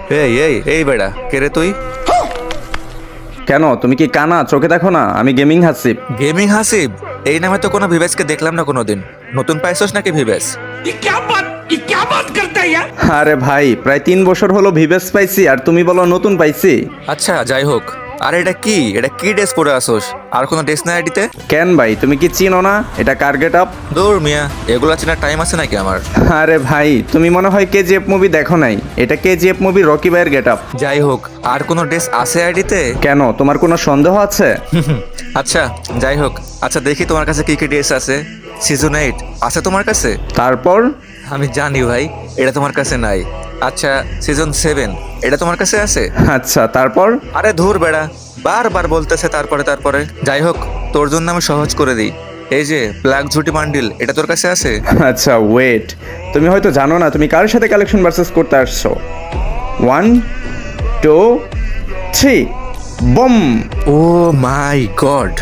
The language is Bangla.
এই এই এই বেড়া কে রে তুই? কেন তুমি কি কানা? চোখে দেখো না আমি গেমিং হাসিব। গেমিং হাসিব? এই নামে তো কোনো ভিভেসকে দেখলাম না কোনোদিন। নতুন পাইছস নাকি ভিভেস? আরে ভাই, প্রায় 3 বছর হলো ভিভেস পাইছি আর তুমি বলো নতুন পাইছি। আচ্ছা যাই হোক, আর এটা কি ড্রেস পরে আসোস? আর কোনো ড্রেস না আইডিতে? কেন ভাই, তুমি কি চিনো না এটা কার গেট আপ? দূর মিয়া, এগুলা চেনার টাইম আছে নাকি আমার? আরে ভাই, তুমি মনে হয় কেজিএফ মুভি দেখো নাই। এটা কেজিএফ মুভি রকি ভাইয়ের গেট আপ। যাই হোক, আর কোনো ড্রেস আছে আইডিতে? কেন, তোমার কোনো সন্দেহ আছে? আচ্ছা যাই হোক, আচ্ছা দেখি তোমার কাছে কি কি ড্রেস আছে। সিজন 8 আছে তোমার কাছে? তারপর? আমি জানি ভাই, এটা তোমার কাছে নাই। আচ্ছা সিজন 7 এটা তোমার কাছে আছে? আচ্ছা তারপর? আরে ধুর বেড়া, বারবার বলতেছে তারপরে। যাই হোক, তোর জন্য আমি সহজ করে দিই। এই যে ব্ল্যাক ঝুটি বান্ডিল, এটা তোর কাছে আছে? আচ্ছা ওয়েট, তুমি হয়তো জানো না তুমি কার সাথে কালেকশন ভার্সেস করতে আসছো। 1 2 3 বম। ও মাই গড,